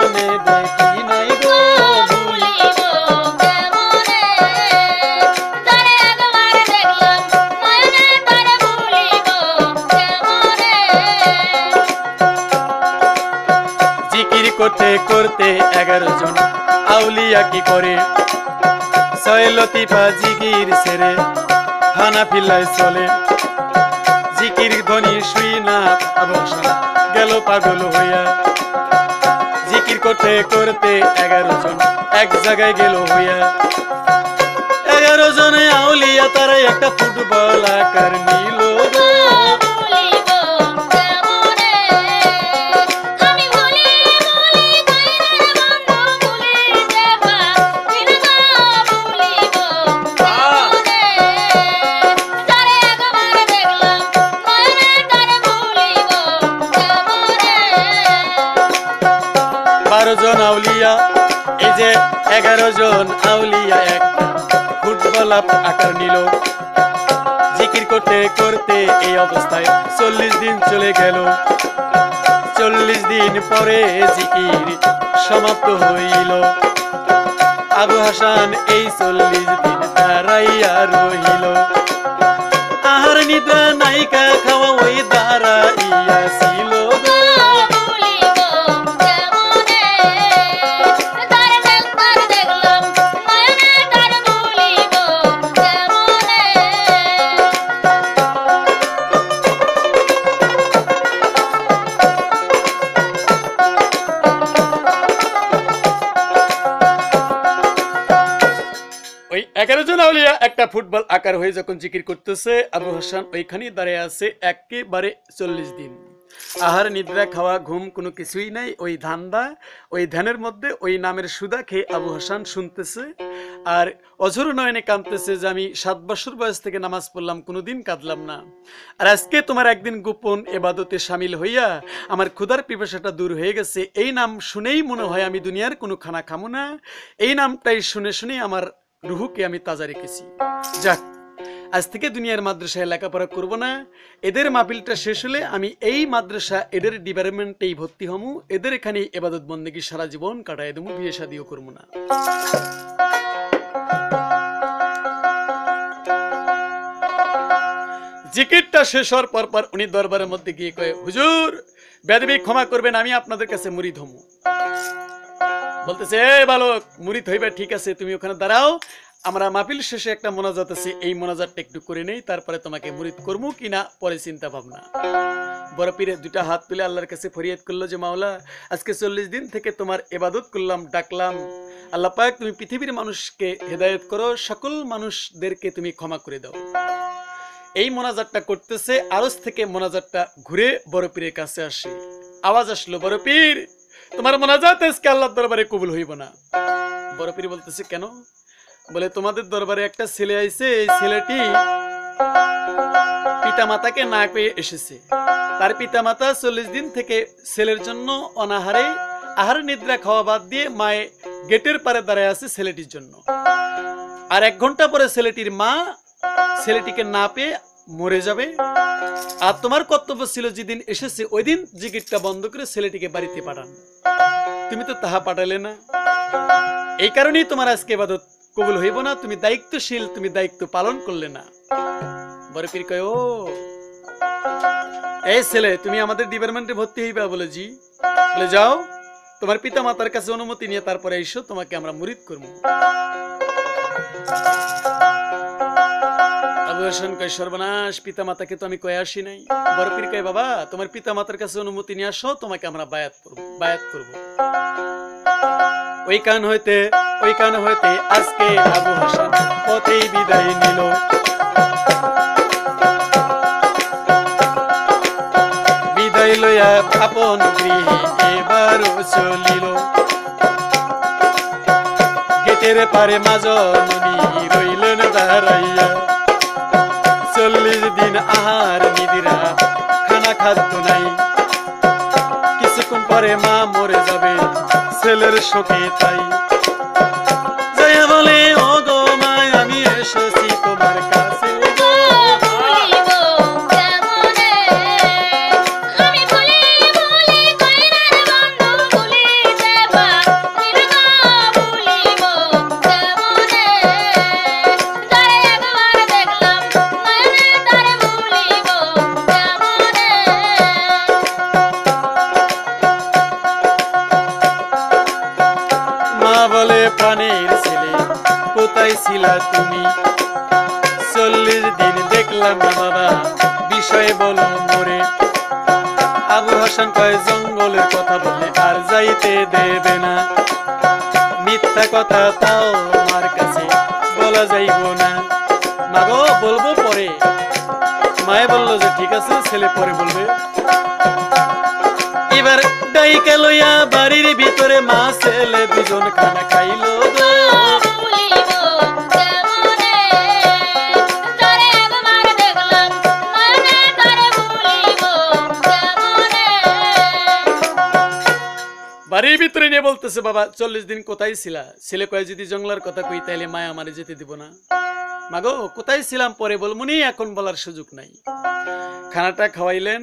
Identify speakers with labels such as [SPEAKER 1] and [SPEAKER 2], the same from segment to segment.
[SPEAKER 1] স্বপ্নে দেখি নাই গো
[SPEAKER 2] ভুলিব কেমনে যারে একবার দেখলাম নয়নে তারে ভুলিব কেমনে
[SPEAKER 1] জিকির করতে করতে 11 জন আউলিয়া কি করে ছয় লতিফা জিকির ছেড়ে হানাফিলায় চলে জিকির ধ্বনি শুই না আবু হাসান গেল পাগল হইয়া জিকির করতে করতে 11 জন এক জায়গায় গেল হইয়া 11 জনে আউলিয়া তারা একটা ফুটবল আকার নিল গো
[SPEAKER 2] ভুলিব কেমনে আমি ভুলি ভুলি কইরা বন্ধু ভুলিতে পারি না ভুলিব কেমনে যারে একবার দেখলাম নয়নে তারে ভুলিব কেমনে
[SPEAKER 1] 12 জন আউলিয়া এই যে 11 জন আউলিয়া একটা ফুটবল আকার নিল জিকির করতে করতে এই অবস্থায় 40 দিন চলে গেল 40 দিন পরে জিকির সমাপ্ত হইল আবু হাসান এই 40 দিন দাঁড়াইয়া রহিল আহার নিদ্রা নাইকা খাওয়া ওই দাঁড়াইয়া ছিল গো
[SPEAKER 2] ভুলিব কেমনে যারে একবার দেখলাম নয়নে তারে ভুলিব কেমনে
[SPEAKER 1] ওই 11 জন আউলিয়া একটা ফুটবল আকার হয়ে যখন জিকির করতেছে আবু হাসান ওইখানেই দাঁড়িয়ে আছে একেবারে 40 দিন আহার নিদ্রা খাওয়া ঘুম কোনো কিছুই নাই ওই ধান্দা ওই ধ্যানের মধ্যে ওই নামের সুদা খেয়ে আবু হাসান শুনতেছে আর অঝর নয়নে কাঁদতেছে যে আমি 7 বছর বয়স থেকে নামাজ পড়লাম কোনোদিন কাঁদলাম না আর আজকে তোমার একদিন গোপন এবাদতে শামিল হইয়া আমার ক্ষুধার পিপাসাটা দূর হয়ে গেছে এই নাম শুনেই মনে হয় আমি দুনিয়ার কোনো খানা খামো না এই নামটাই শুনে শুনে আমার রুহুকে আমি তাজা রেখেছি যাক আজ থেকে দুনিয়ার মাদ্রাসায় লেখাপড়া করব না এদের মাহফিলটা শেষ হলে আমি এই মাদ্রাসা এদের ডিপার্টমেন্টেই ভর্তি হমু এদের এখানে ইবাদত বন্দেগী সারা জীবন কাটায় দেবো বিয়ে শাদিও করবো না জিকিরটা শেষ হওয়ার পর উনি দরবারের মধ্যে গিয়ে কয়ে হুজুর বেদবি ক্ষমা করবেন আমি আপনাদের কাছে মুরিদ হমু বলতেছে এ বালক মুরিদ হইবে ঠিক আছে তুমি ওখানে দাঁড়াও আমরা মাহফিল শেষে একটা মোনাজাত আছে এই মোনাজাতটা একটু করে নেই তারপরে তোমাকে মুরিদ করবো কিনা পরে চিন্তা ভাবনা বড় পীরে দুটা হাত তুলে আল্লাহর কাছে ফরিয়াদ করলো যে মাওলা আজকে 40 দিন থেকে তোমার ইবাদত করলাম ডাকলাম আল্লাহ পাক তুমি পৃথিবীর মানুষকে হেদায়েত করো সকল মানুষদেরকে তুমি ক্ষমা করে দাও এই মোনাজাতটা করতেছে আরশ থেকে মোনাজাতটা ঘুরে বড় পীরের কাছে আসে আওয়াজ আসলো বড় পীর তোমার মোনাজাত আজকে আল্লাহর দরবারে কবুল হইব না বড় পীর বলতেছে কেন বলে তোমাদের দরবারে একটা ছেলে আইছে এই ছেলেটি পিতামাতাকে না পেয়ে এসেছে তার পিতামাতা 40 দিন থেকে ছেলের জন্য অনাহারে আহার নিদ্রা খাওয়া বাদ দিয়ে মায়ে গেটের পারে দাঁড়ায় আছে ছেলেটির জন্য আর 1 ঘন্টা পরে ছেলেটির মা ছেলেটিকে না পেয়ে মরে যাবে আর তোমার কর্তব্য ছিল যেদিন এসেছে ওই দিন জিকিরটা বন্ধ করে ছেলেটিকে বাড়িতে পাঠান তুমি তো তাহা পাঠালে না এই কারণেই তোমার আজকে ইবাদত কবুল হইব না তুমি দায়িত্বশীল তুমি দায়িত্ব পালন করলে না বড় পীর কয় ও এই ছেলে তুমি আমাদের ডিপার্টমেন্টে ভর্তি হইবা বলে জি বলে যাও তোমার পিতা মাতার কাছে অনুমতি নিয়ে তারপরে এসো তোমাকে আমরা মুরিদ করব আবু হাসান কয় সর্বনাশ পিতা মাতাকে তো আমি কয়ে আসি নাই বড় পীর কয় বাবা তোমার পিতা মাতার কাছে অনুমতি নিয়ে আসো তোমাকে আমরা বায়াত করব ওই কান হইতে আজকে আবু হাসান পথেই বিদায় নিল বিদায় লইয়া আপন গৃহে এবারও চলিল গেটের পারে মা জননী রইলেন দাঁড়াইয়া 40 দিন আহার নিদ্রা খানা খাদ্য নাই কিছুক্ষণ পরে মা মরে যাবে ছেলের শোকে তাই জয়া বলে ও গো মা আমি এসেছি তোমার কাছে
[SPEAKER 2] ভুলিব কেমনে আমি ভুলি ভুলি কইরা বন্ধু ভুলিতে
[SPEAKER 1] প্রাণের ছেলে কোথায় ছিলা তুমি 40 দিন দেখলাম না বাবা বিষয়ে বলো মোরে আবু হাসান কয় জঙ্গলের কথা বলে আর যাইতে দেবে না মিথ্যা কথা তাও আমার কাছে বলা যাইব না মাগো বলবো পরে মায়ে বলল যে ঠিক আছে ছেলে পরে বলবে এবার ডাইকা লইয়া বাড়ির ভিতরে মা ছেলে দুজন খানা খাইলো গো
[SPEAKER 2] ভুলিব কেমনে তারে একবার দেখলাম নয়নে তারে ভুলিব কেমনে
[SPEAKER 1] বাড়ির ভিতরে নিয়ে বলতেছে বাবা 40 দিন কোথায় ছিলা ছেলে কয় যদি জঙ্গলার কথা কই তাইলে মায়া আমারে যেতে দিব না মাগো কোথায় ছিলাম পরে বলমুনি এখন বলার সুযোগ নাই খানাটা খাওয়াইলেন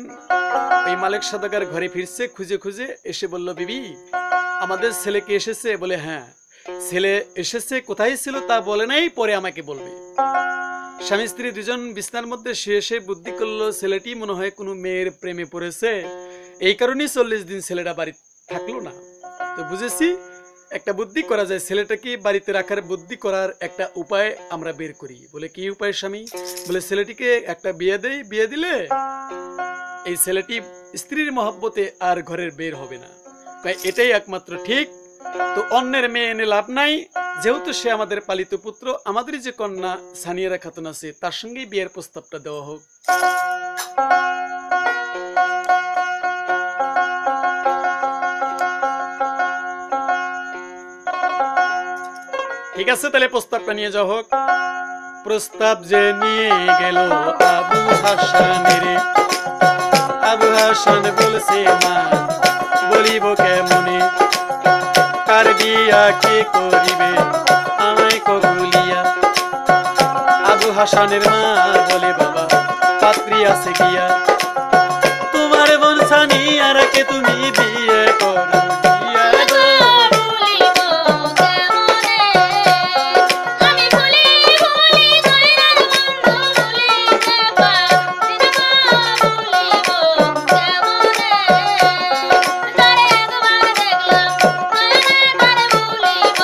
[SPEAKER 1] এই মালিক সদাগর ঘরে ফিরছে খুঁজে খুঁজে এসে বলল বিবি আমাদের ছেলে কি এসেছে বলে হ্যাঁ ছেলে এসেছে কোথায় ছিল তা বলে নাই পরে আমাকে বলবে স্বামী স্ত্রী দুজন বিছনার মধ্যে শুয়ে বুদ্ধি করলো ছেলেটি মনে হয় কোনো মেয়ের প্রেমে পড়েছে এই কারণেই 40 দিন ছেলেটা বাড়ি থাকলো না তো বুঝেছি একটা বুদ্ধি করা যায় ছেলেটাকে বাড়িতে রাখার বুদ্ধি করার একটা উপায় আমরা বের করি বলে কি উপায় স্বামী বলে ছেলেটিকে একটা বিয়ে দেই বিয়ে দিলে এই ছেলেটি স্ত্রীর মহব্বতে আর ঘরের বের হবে না তাই এটাই একমাত্র ঠিক তো অন্যের মেয়ে এনে লাভ নাই যেহেতু সে আমাদের পালিত পুত্র আমাদের যে কন্যা সানিয়ারা খাতুন আছে তার সঙ্গেই বিয়ের প্রস্তাবটা দেওয়া হোক ঠিক আছে তাহলে প্রস্তাবটা নিয়ে যাওয়া হোক প্রস্তাব যে নিয়ে গেল আবু হাসানের আবু হাসান বলছে মা বলিব কেমনে কার বিয়া কে করিবে আমায় কবুলিয়া আবু হাসানের মা বলে বাবা পাত্রী আছে গিয়া তোমার বোন সানিয়ারাকে তুমি বিয়ে করো বিয়ে গো।
[SPEAKER 2] ভুলিব কেমনে আমি ভুলি ভুলি দয়ার বন্ধু ভুলিতে পারি না ভুলিব কেমনে তারে একবার দেখলাম নয়নে তারে ভুলিব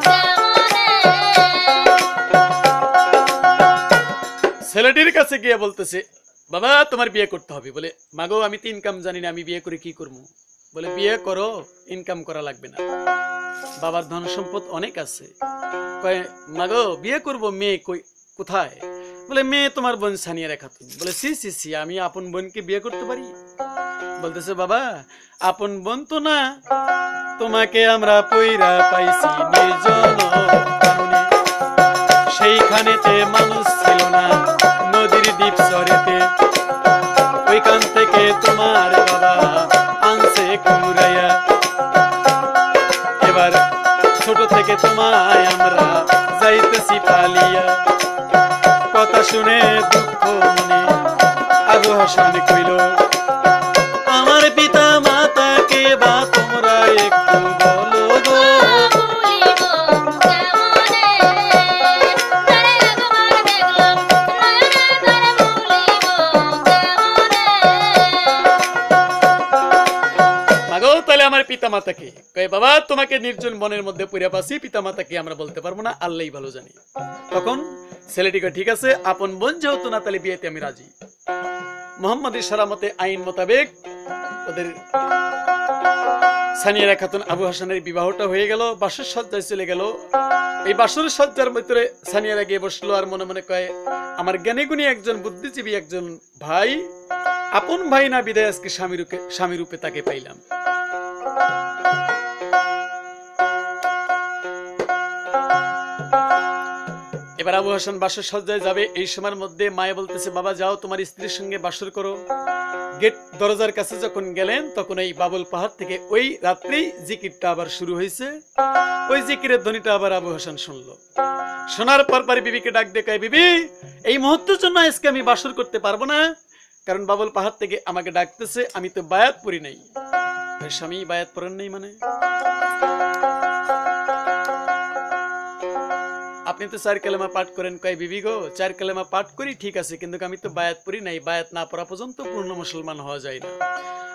[SPEAKER 2] কেমনে
[SPEAKER 1] ছেলেটির কাছে গিয়ে বলতেছে বাবা তোমার বিয়ে করতে হবে বলে মাগো আমি তো ইনকাম জানি না আমি বিয়ে করে কি করবো বলে বিয়ে করো ইনকাম করা লাগবে না বাবার ধন সম্পদ অনেক আছে কয় মাগো বিয়ে করব মেয়ে কই কোথায় বলে মেয়ে তোমার বোন সানিয়ারা খাতুন বলে সি সি সি আমি আপন বোনকে বিয়ে করতে পারি বলতেছে বাবা আপন বোন তো না তোমাকে আমরা পয়রা পাইছি নির্জন কারণে সেইখানেতে মানুষ ছিল না নদীর দ্বীপ সরেতে ওইখান থেকে তোমার বাবা আনছে কুড়াইয়া এবার ছোট থেকে তোমায় আমরা যাইতেছি পালিয়া কথা শুনে দুঃখ মনে আবু হাসান কইল আমার পিতা মাতাকে বা তোমরা একটু বলো গো
[SPEAKER 2] ভুলিব কেমনে তারে একবার দেখলাম নয়নে তারে ভুলিব কেমনে
[SPEAKER 1] মাগো তাহলে আমার পিতা মাতাকে কয় বাবা তোমাকে নির্জন বনের মধ্যে পড়ে পাচ্ছি পিতা মাতাকে আমরা বলতে পারবো না আল্লাহই ভালো জানি তখন ছেলেটিকে ঠিক আছে আপন বোন যেহেতু না তাহলে বিয়েতে আমি রাজি মোহাম্মদ সারামতে আইন মোতাবেক ওদের সানিয়ারা খাতুন আবু হাসানের বিবাহটা হয়ে গেল বাসর সজ্জায় চলে গেল এই বাসর সজ্জার ভিতরে সানিয়ারা গিয়ে বসলো আর মনে মনে কয় আমার জ্ঞানী গুণী একজন বুদ্ধিজীবী একজন ভাই আপন ভাই না বিদায় আজকে স্বামী রূপে তাকে পাইলাম এবার আবু হাসান বাসর সজ্জায় যাবে এই সময়ের মধ্যে মায়ে বলতেছে বাবা যাও তোমার স্ত্রীর সঙ্গে বাসর করো গেট দরজার কাছে যখন গেলেন তখন এই বাবুল পাহাড় থেকে ওই রাত্রেই জিকিরটা আবার শুরু হয়েছে ওই জিকিরের ধ্বনিটা আবার আবু হাসান শুনলো শোনার পর বিবিকে ডাক দেখায় বিবি এই মুহূর্তের জন্য আজকে আমি বাসর করতে পারবো না কারণ বাবুল পাহাড় থেকে আমাকে ডাকতেছে আমি তো বায়াত পড়ি নাই স্বামী বায়াত পড়েন নাই মানে আপনি তো 4 কালেমা পাঠ করেন কয় বিবি গো 4 কালেমা পাঠ করি ঠিক আছে কিন্তু আমি তো বায়াত পড়ি নাই বায়াত না পড়া পর্যন্ত পূর্ণ মুসলমান হওয়া যায় না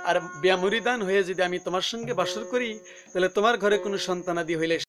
[SPEAKER 1] আর বিয়া মুরিদান হয়ে যদি আমি তোমার সঙ্গে বাসর করি তাহলে তোমার ঘরে কোনো সন্তানাদি হইলে